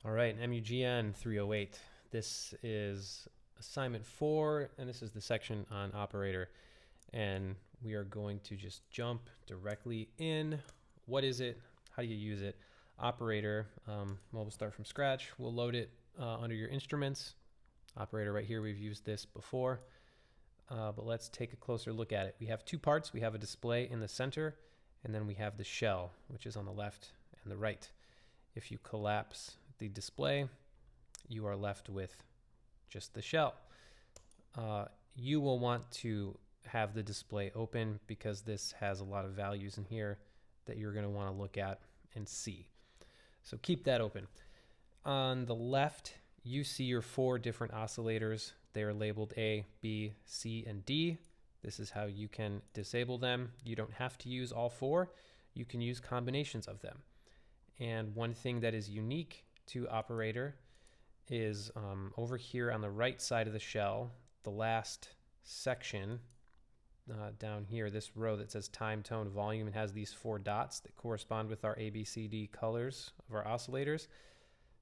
All right, MUGN 308. This is assignment 4, and this is the section on operator. And we are going to just jump directly in. What is it? How do you use it? Operator, well, we'll start from scratch. We'll load it under your instruments. Operator right here, we've used this before. But let's take a closer look at it. We have two parts. We have a display in the center, and then we have the shell, which is on the left and the right. If you collapse the display, you are left with just the shell. You will want to have the display open because this has a lot of values in here that you're going to want to look at and see. So keep that open. On the left, you see your 4 different oscillators. They are labeled A, B, C, and D. This is how you can disable them. You don't have to use all 4. You can use combinations of them. And one thing that is unique to operator is over here on the right side of the shell, the last section down here, this row that says time, tone, volume, and has these 4 dots that correspond with our A, B, C, D colors of our oscillators.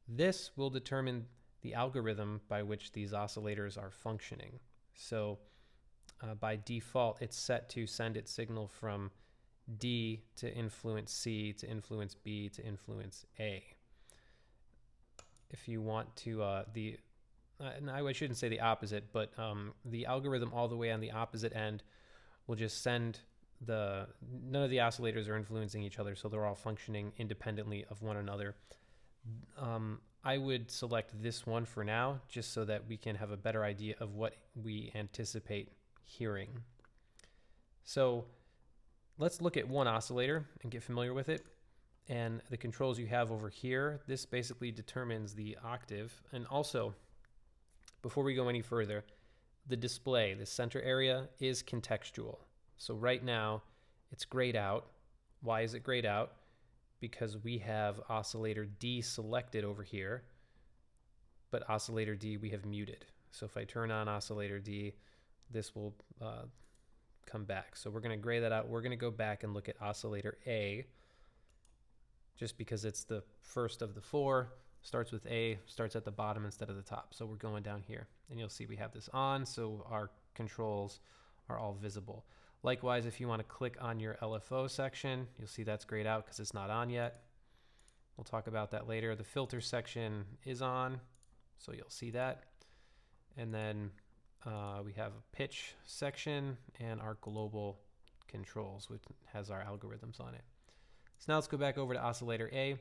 This will determine the algorithm by which these oscillators are functioning. So by default, it's set to send its signal from D to influence C, to influence B, to influence A. If you want to, I shouldn't say the opposite, but the algorithm all the way on the opposite end will just send none of the oscillators are influencing each other, so they're all functioning independently of one another. I would select this one for now, just so that we can have a better idea of what we anticipate hearing. So let's look at one oscillator and get familiar with it. And the controls you have over here, this basically determines the octave. And also, before we go any further, the display, the center area, is contextual. So right now, it's grayed out. Why is it grayed out? Because we have oscillator D selected over here, but oscillator D we have muted. So if I turn on oscillator D, this will come back. So we're going to gray that out. We're going to go back and look at oscillator A, just because it's the first of the 4, starts with A, starts at the bottom instead of the top. So we're going down here, and you'll see we have this on, so our controls are all visible. Likewise, if you want to click on your LFO section, you'll see that's grayed out because it's not on yet. We'll talk about that later. The filter section is on, so you'll see that. And then we have a pitch section and our global controls, which has our algorithms on it. So now let's go back over to oscillator A.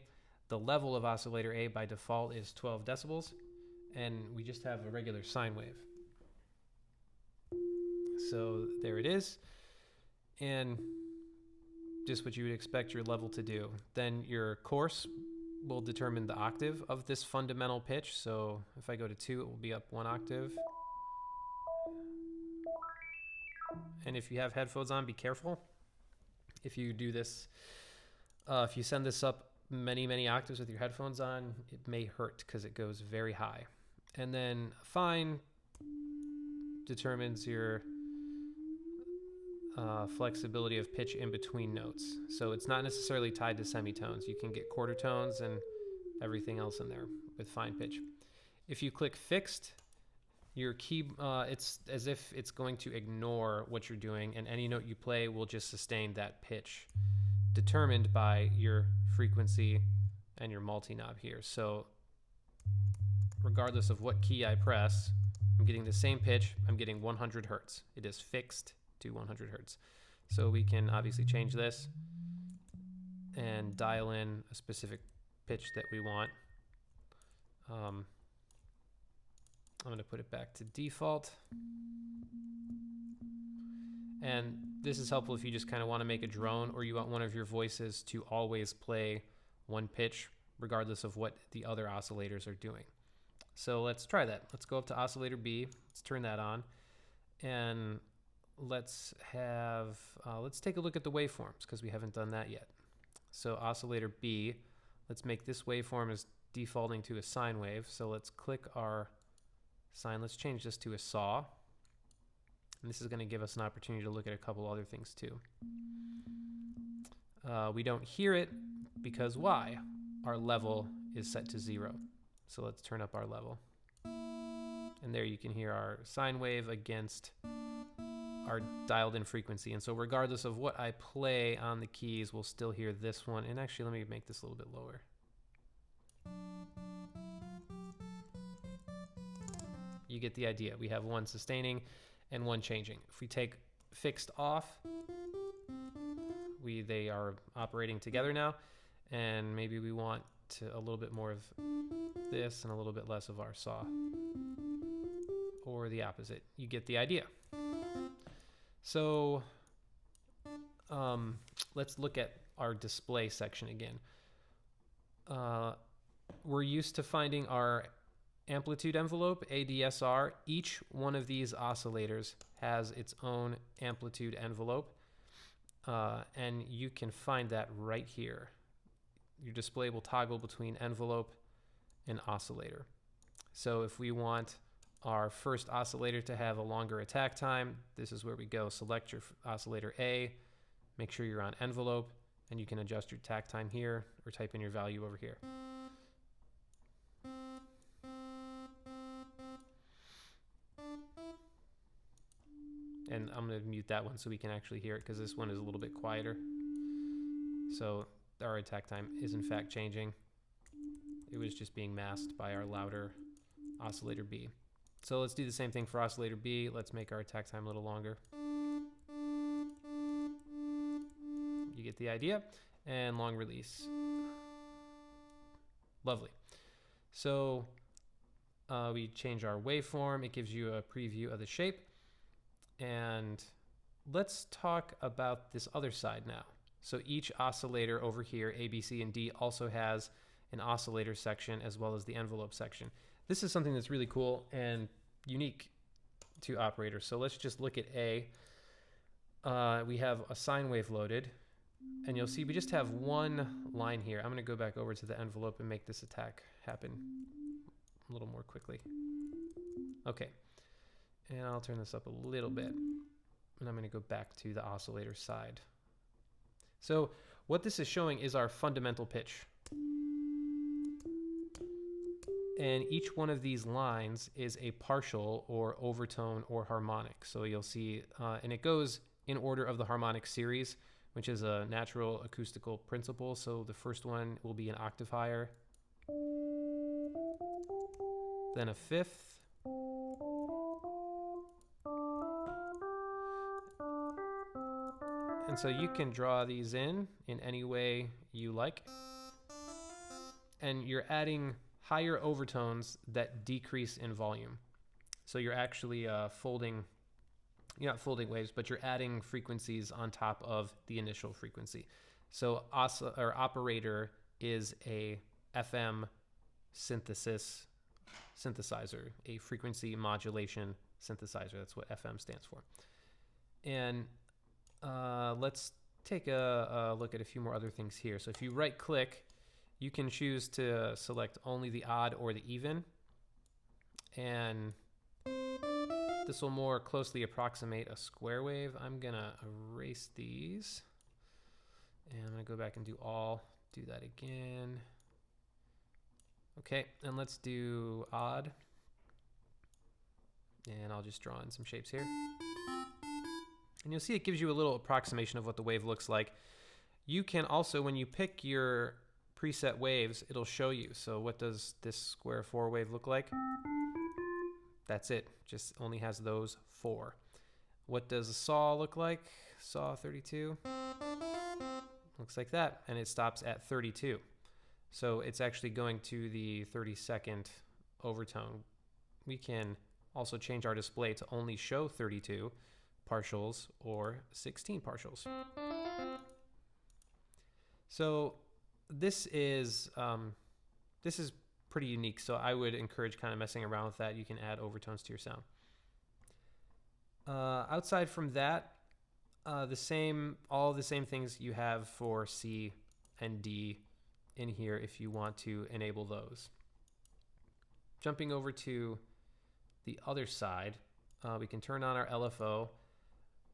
The level of oscillator A by default is 12 decibels, and we just have a regular sine wave. So there it is. And just what you would expect your level to do. Then your course will determine the octave of this fundamental pitch. So if I go to 2, it will be up 1 octave. And if you have headphones on, be careful. If you do this, if you send this up many octaves with your headphones on, it may hurt because it goes very high. And then fine determines your flexibility of pitch in between notes. So it's not necessarily tied to semitones. You can get quarter tones and everything else in there with fine pitch. If you click fixed, your key, it's as if it's going to ignore what you're doing, and any note you play will just sustain that pitch determined by your frequency and your multi-knob here. So regardless of what key I press, I'm getting the same pitch. I'm getting 100 hertz. It is fixed to 100 hertz. So we can obviously change this and dial in a specific pitch that we want. I'm going to put it back to default. And this is helpful if you just kind of want to make a drone, or you want one of your voices to always play one pitch regardless of what the other oscillators are doing. So let's try that. Let's go up to oscillator B. Let's turn that on. And let's take a look at the waveforms, because we haven't done that yet. So oscillator B, let's make this waveform as defaulting to a sine wave. So let's click our sine. Let's change this to a saw. And this is going to give us an opportunity to look at a couple other things too. We don't hear it because why? Our level is set to 0. So let's turn up our level. And there you can hear our sine wave against our dialed in frequency. And so regardless of what I play on the keys, we'll still hear this one. And actually, let me make this a little bit lower. You get the idea. We have one sustaining and one changing. If we take fixed off, they are operating together now. And maybe we want a little bit more of this and a little bit less of our saw. Or the opposite. You get the idea. So let's look at our display section again. We're used to finding our amplitude envelope, ADSR. Each one of these oscillators has its own amplitude envelope, and you can find that right here. Your display will toggle between envelope and oscillator. So if we want our first oscillator to have a longer attack time, this is where we go. Select your oscillator A, make sure you're on envelope, and you can adjust your attack time here or type in your value over here. And I'm going to mute that one so we can actually hear it because this one is a little bit quieter. So our attack time is in fact changing. It was just being masked by our louder oscillator B. So let's do the same thing for oscillator B. Let's make our attack time a little longer. You get the idea. And long release. Lovely. So we change our waveform. It gives you a preview of the shape. And let's talk about this other side now. So each oscillator over here, A, B, C, and D, also has an oscillator section as well as the envelope section. This is something that's really cool and unique to operators. So let's just look at A. We have a sine wave loaded, and you'll see we just have one line here. I'm going to go back over to the envelope and make this attack happen a little more quickly. Okay. And I'll turn this up a little bit. And I'm going to go back to the oscillator side. So what this is showing is our fundamental pitch. And each one of these lines is a partial or overtone or harmonic. So you'll see, and it goes in order of the harmonic series, which is a natural acoustical principle. So the first one will be an octave higher, then a fifth, and so you can draw these in any way you like. And you're adding higher overtones that decrease in volume. So you're actually you're not folding waves, but you're adding frequencies on top of the initial frequency. So operator is a FM synthesizer, a frequency modulation synthesizer. That's what FM stands for. And let's take a look at a few more other things here. So if you right click, you can choose to select only the odd or the even. And this will more closely approximate a square wave. I'm gonna erase these. And I'm gonna go back and do that again. Okay, and let's do odd. And I'll just draw in some shapes here. And you'll see it gives you a little approximation of what the wave looks like. You can also, when you pick your preset waves, it'll show you. So what does this square 4 wave look like? That's it, just only has those 4. What does a saw look like? Saw 32. Looks like that, and it stops at 32. So it's actually going to the 32nd overtone. We can also change our display to only show 32 partials or 16 partials. So this is pretty unique. So I would encourage kind of messing around with that. You can add overtones to your sound. Outside from that, all the same things you have for C and D in here if you want to enable those. Jumping over to the other side, we can turn on our LFO,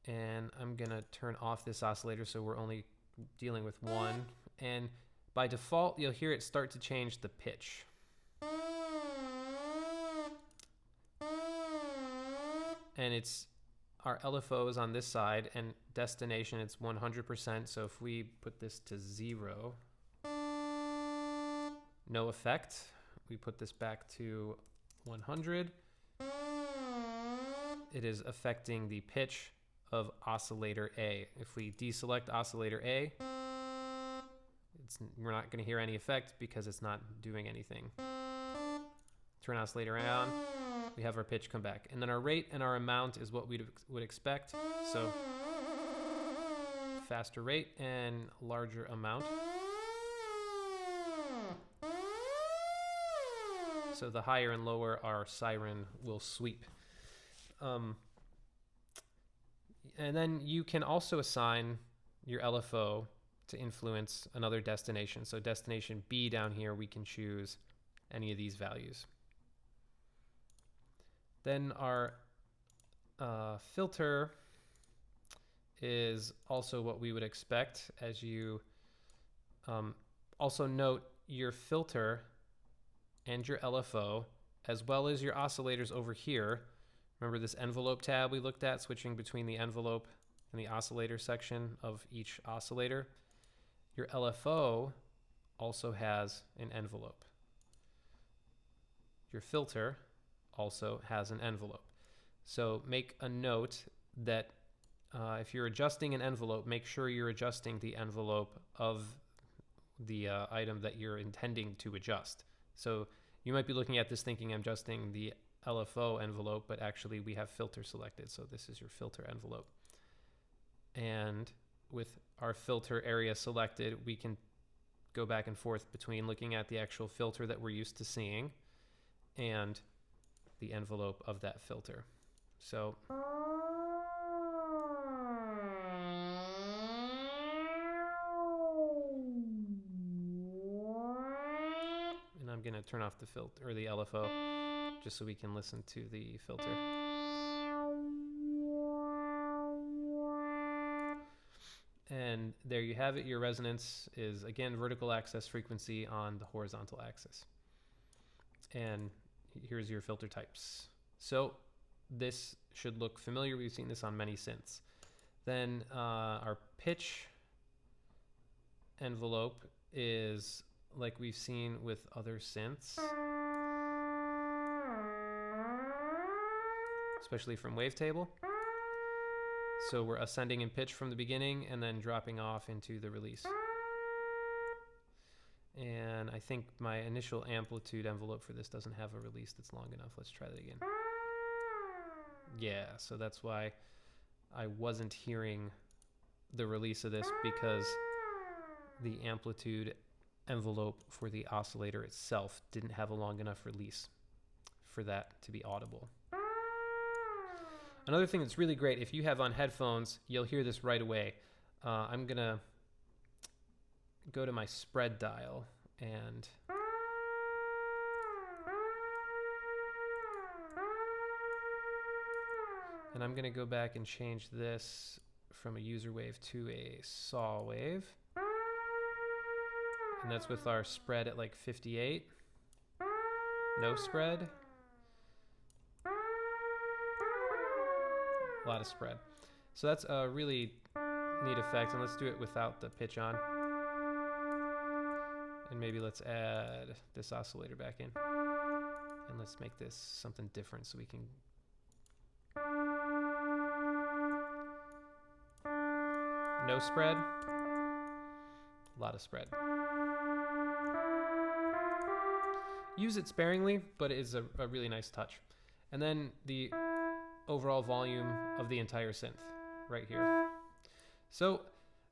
and I'm gonna turn off this oscillator so we're only dealing with one. And by default, you'll hear it start to change the pitch. and it's our LFO is on this side, and destination it's 100%. So if we put this to 0, no effect. We put this back to 100. It is affecting the pitch of oscillator A. If we deselect oscillator A, we're not going to hear any effect because it's not doing anything. Turn oscillator on, we have our pitch come back. And then our rate and our amount is what we would expect. So faster rate and larger amount. So the higher and lower our siren will sweep. And then you can also assign your LFO to influence another destination. So destination B down here, we can choose any of these values. Then our filter is also what we would expect. As you also note, your filter and your LFO, as well as your oscillators over here. Remember this envelope tab we looked at, switching between the envelope and the oscillator section of each oscillator? Your LFO also has an envelope. Your filter also has an envelope. So make a note that if you're adjusting an envelope, make sure you're adjusting the envelope of the item that you're intending to adjust. So you might be looking at this thinking I'm adjusting the LFO envelope, but actually we have filter selected. So this is your filter envelope. And with our filter area selected, we can go back and forth between looking at the actual filter that we're used to seeing and the envelope of that filter. So I'm going to turn off the filter or the LFO just so we can listen to the filter. And there you have it. Your resonance is, again, vertical axis frequency on the horizontal axis. And here's your filter types. So this should look familiar. We've seen this on many synths. Then our pitch envelope is like we've seen with other synths, especially from Wavetable. So we're ascending in pitch from the beginning and then dropping off into the release. And I think my initial amplitude envelope for this doesn't have a release that's long enough. Let's try that again. Yeah, so that's why I wasn't hearing the release of this, because the amplitude envelope for the oscillator itself didn't have a long enough release for that to be audible. Another thing that's really great, if you have on headphones, you'll hear this right away. I'm gonna go to my spread dial and I'm gonna go back and change this from a user wave to a saw wave. And that's with our spread at like 58. No spread. A lot of spread. So that's a really neat effect. And let's do it without the pitch on. And maybe let's add this oscillator back in. And let's make this something different so we can... No spread. A lot of spread. Use it sparingly, but it is a really nice touch. And then the overall volume of the entire synth right here. So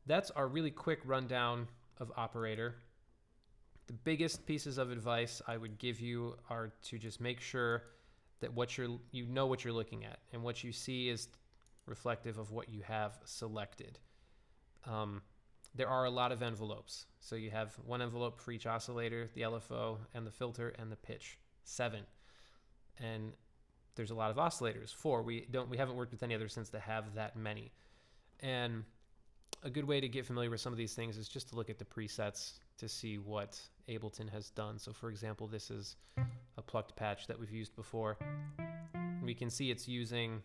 that's our really quick rundown of operator. The biggest pieces of advice I would give you are to just make sure that you know what you're looking at, and what you see is reflective of what you have selected. There are a lot of envelopes. So you have one envelope for each oscillator, the LFO, and the filter, and the pitch. 7. And there's a lot of oscillators. 4. We haven't worked with any other synths that have that many. And a good way to get familiar with some of these things is just to look at the presets to see what Ableton has done. So for example, this is a plucked patch that we've used before. We can see it's using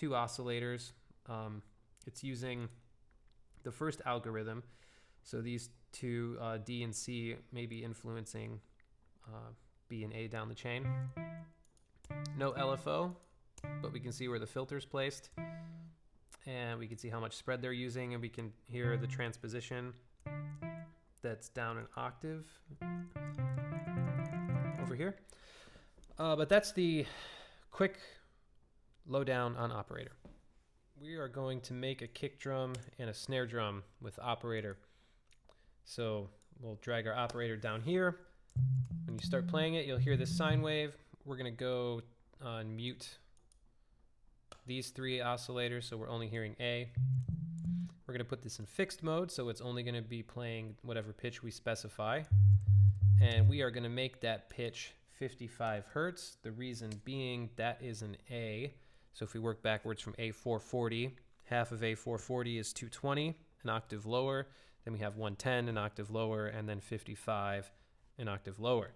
two oscillators. It's using the first algorithm. So these two, D and C, may be influencing B and A down the chain. No LFO, but we can see where the filter's placed. And we can see how much spread they're using, and we can hear the transposition that's down an octave over here. But that's the quick lowdown on operator. We are going to make a kick drum and a snare drum with operator. So we'll drag our operator down here. When you start playing it, you'll hear this sine wave. We're going to go on mute these three oscillators, so we're only hearing A. We're going to put this in fixed mode, so it's only going to be playing whatever pitch we specify. And we are going to make that pitch 55 hertz. The reason being that is an A. So if we work backwards from A440, half of A440 is 220, an octave lower. Then we have 110, an octave lower, and then 55, an octave lower,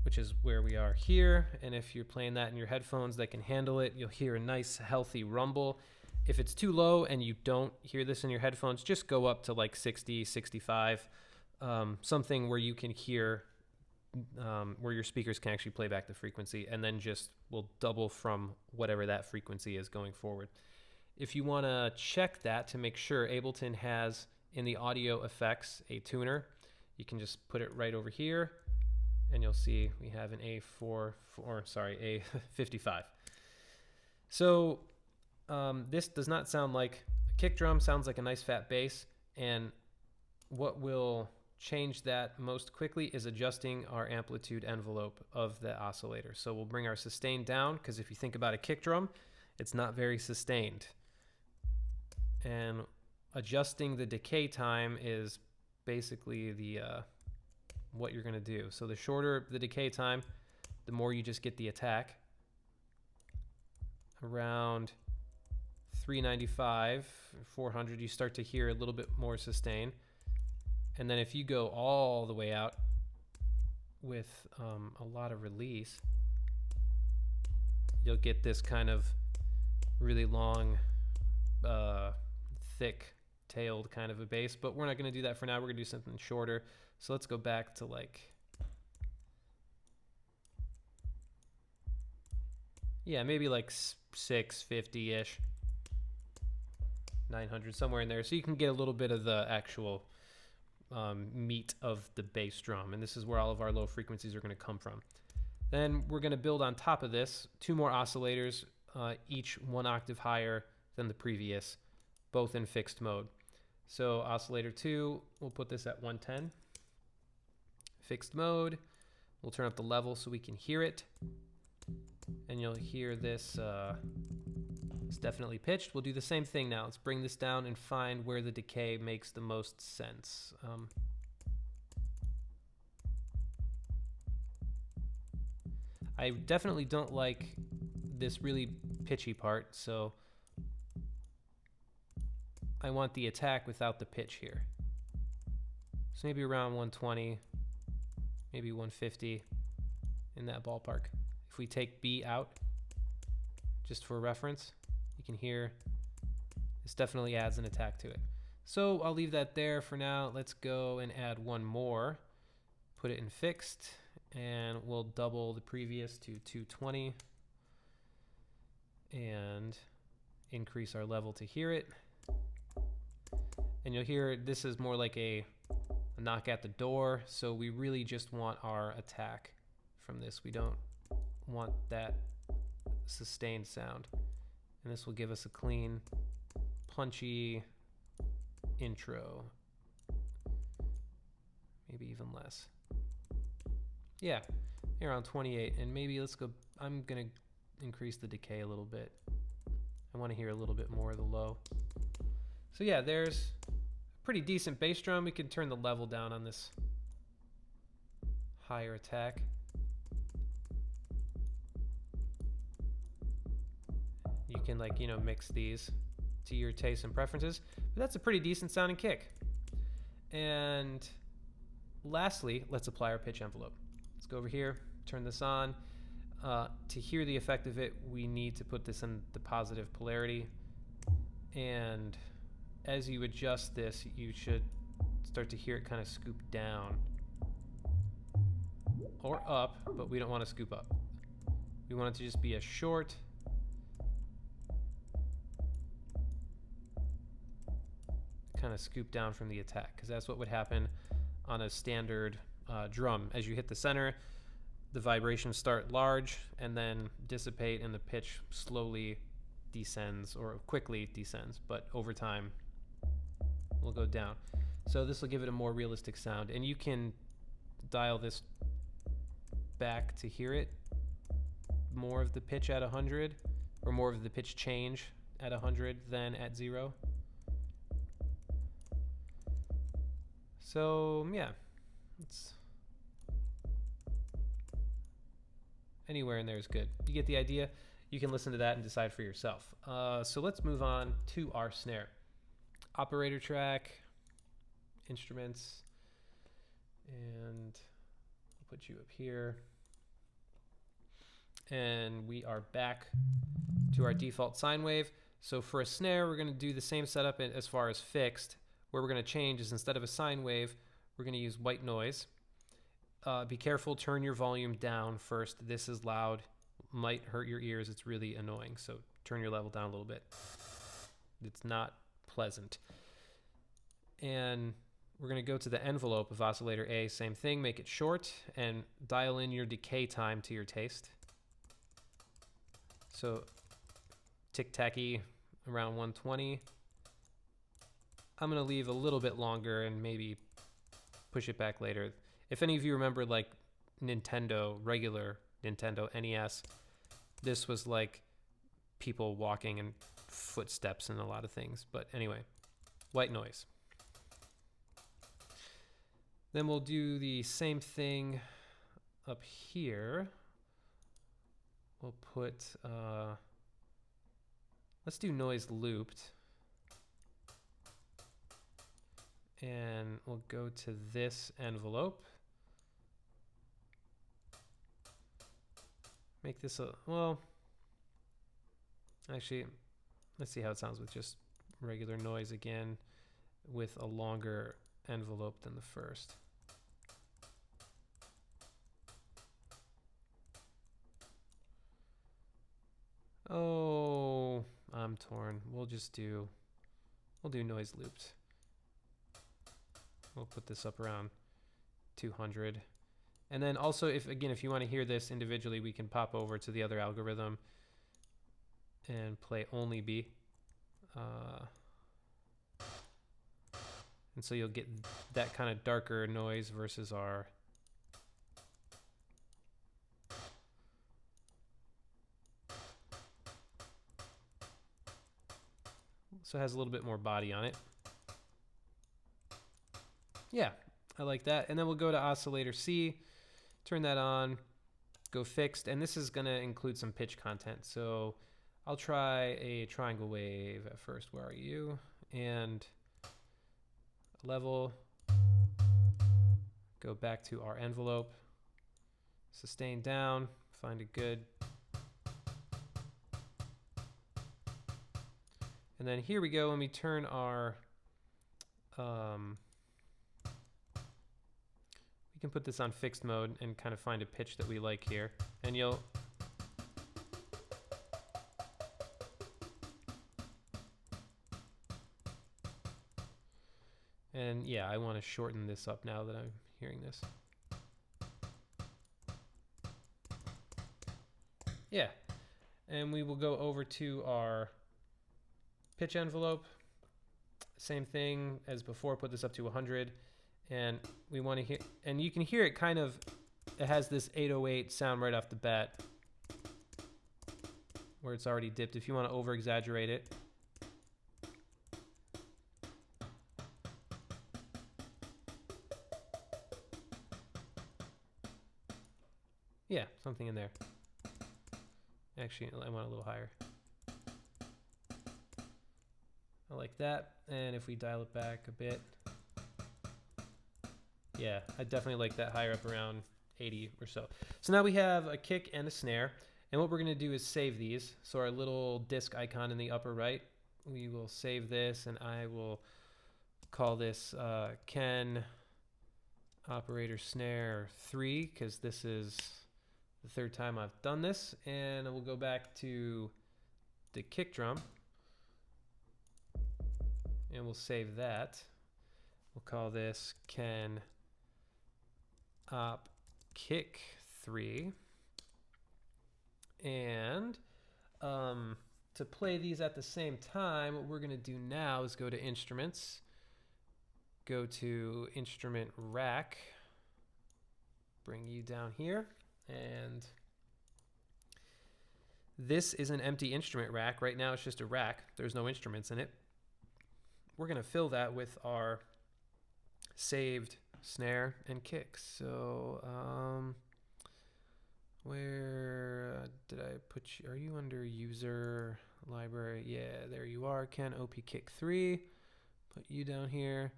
which is where we are here. And if you're playing that in your headphones that can handle it, you'll hear a nice healthy rumble. If it's too low and you don't hear this in your headphones, just go up to like 60, 65, something where you can hear, where your speakers can actually play back the frequency, and then just will double from whatever that frequency is going forward. If you want to check that to make sure, Ableton has in the audio effects a tuner. You can just put it right over here, and you'll see we have an A55. So this does not sound like a kick drum, sounds like a nice fat bass, and what will change that most quickly is adjusting our amplitude envelope of the oscillator. So we'll bring our sustain down, because if you think about a kick drum, it's not very sustained. And adjusting the decay time is basically the what you're going to do. So the shorter the decay time, the more you just get the attack. Around 395, 400, you start to hear a little bit more sustain. And then if you go all the way out with a lot of release, you'll get this kind of really long, thick-tailed kind of a bass. But we're not going to do that for now. We're going to do something shorter. So let's go back to like, yeah, maybe like 650-ish, 900, somewhere in there. So you can get a little bit of the actual meat of the bass drum. And this is where all of our low frequencies are going to come from. Then we're going to build on top of this 2 more oscillators, each 1 octave higher than the previous, both in fixed mode. So oscillator 2, we'll put this at 110. Fixed mode, we'll turn up the level so we can hear it. And you'll hear this, it's definitely pitched. We'll do the same thing now. Let's bring this down and find where the decay makes the most sense. I definitely don't like this really pitchy part, so I want the attack without the pitch here. So maybe around 120, maybe 150, in that ballpark. If we take B out, just for reference, you can hear this definitely adds an attack to it. So I'll leave that there for now. Let's go and add one more, put it in fixed, and we'll double the previous to 220 and increase our level to hear it. And you'll hear this is more like a knock at the door, so we really just want our attack from this. We don't want that sustained sound. And this will give us a clean, punchy intro. Maybe even less. Yeah, around 28. And maybe let's go, I'm gonna increase the decay a little bit. I want to hear a little bit more of the low. So yeah, there's a pretty decent bass drum. We can turn the level down on this higher attack. You can, like, you know, mix these to your tastes and preferences. But that's a pretty decent sounding kick. And lastly, let's apply our pitch envelope. Let's go over here, turn this on. To hear the effect of it, we need to put this in the positive polarity. And as you adjust this, you should start to hear it kind of scoop down or up, but we don't want to scoop up. We want it to just be a short kind of scoop down from the attack, because that's what would happen on a standard drum. As you hit the center, the vibrations start large and then dissipate, and the pitch slowly descends, or quickly descends, but over time will go down. So this will give it a more realistic sound, and you can dial this back to hear it more of the pitch at 100, or more of the pitch change at 100 than at 0. So yeah, it's anywhere in there is good. You get the idea. You can listen to that and decide for yourself. So let's move on to our snare. Operator track, instruments, and I'll put you up here. And we are back to our default sine wave. So for a snare, we're going to do the same setup as far as fixed. Where we're going to change is, instead of a sine wave, we're going to use white noise. Be careful, turn your volume down first. This is loud, might hurt your ears. It's really annoying. So turn your level down a little bit. It's not pleasant. And we're going to go to the envelope of oscillator A. Same thing, make it short and dial in your decay time to your taste. So tick-tacky around 120. I'm going to leave a little bit longer and maybe push it back later. If any of you remember like Nintendo, regular Nintendo NES, this was like people walking and footsteps and a lot of things. But anyway, white noise. Then we'll do the same thing up here. We'll put, let's do noise looped. And we'll go to this envelope. Make this a, well, actually, let's see how it sounds with just regular noise again, with a longer envelope than the first. Oh, I'm torn. We'll do noise looped. We'll put this up around 200. And then also, if you want to hear this individually, we can pop over to the other algorithm and play only B. And so you'll get that kind of darker noise versus our so it has a little bit more body on it. Yeah, I like that. And then we'll go to oscillator C, turn that on, go fixed, and this is going to include some pitch content. So I'll try a triangle wave at first. Where are you? And level. Go back to our envelope. Sustain down. Find it good. And then here we go. When we turn our we can put this on fixed mode and kind of find a pitch that we like here. And you'll and yeah, I want to shorten this up now that I'm hearing this. Yeah. And we will go over to our pitch envelope. Same thing as before, put this up to 100. And we want to hear, and you can hear it kind of, it has this 808 sound right off the bat where it's already dipped. If you want to over exaggerate it. Yeah, something in there. Actually, I want a little higher. I like that. And if we dial it back a bit. Yeah, I definitely like that higher up around 80 or so. So now we have a kick and a snare. And what we're going to do is save these. So our little disc icon in the upper right, we will save this, and I will call this Ken Operator Snare 3, because this is the third time I've done this. And we'll go back to the kick drum, and we'll save that. We'll call this Ken Op Kick 3. And to play these at the same time, what we're going to do now is go to Instruments, go to Instrument Rack, bring you down here, and this is an empty instrument rack. Right now it's just a rack. There's no instruments in it. We're going to fill that with our saved snare and kick. So where did I put you? Are you under user library? Yeah, there you are. Ken OP Kick 3. Put you down here,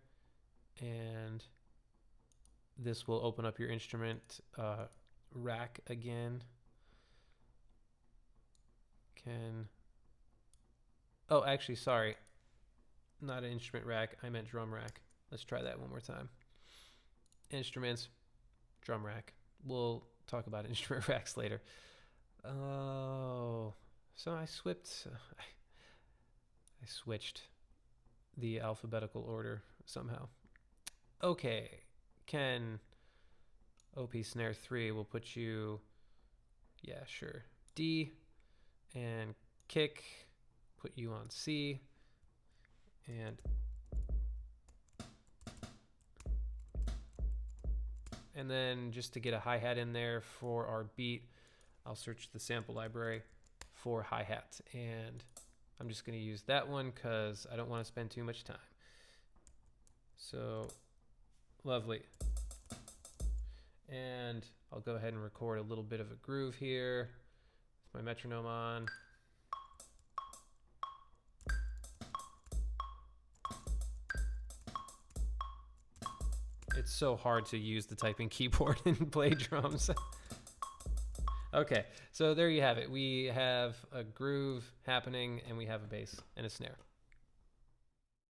and this will open up your instrument rack again. Oh, actually, sorry, not an instrument rack. I meant drum rack. Let's try that one more time. Instruments, drum rack. We'll talk about instrument racks later. Oh, so I switched the alphabetical order somehow. Okay, Ken OP Snare 3 will put you, yeah, sure, D, and kick, put you on C, and then just to get a hi-hat in there for our beat, I'll search the sample library for hi-hat, and I'm just going to use that one because I don't want to spend too much time. So, lovely. And I'll go ahead and record a little bit of a groove here with my metronome on. It's so hard to use the typing keyboard and play drums. Okay, so there you have it. We have a groove happening, and we have a bass and a snare.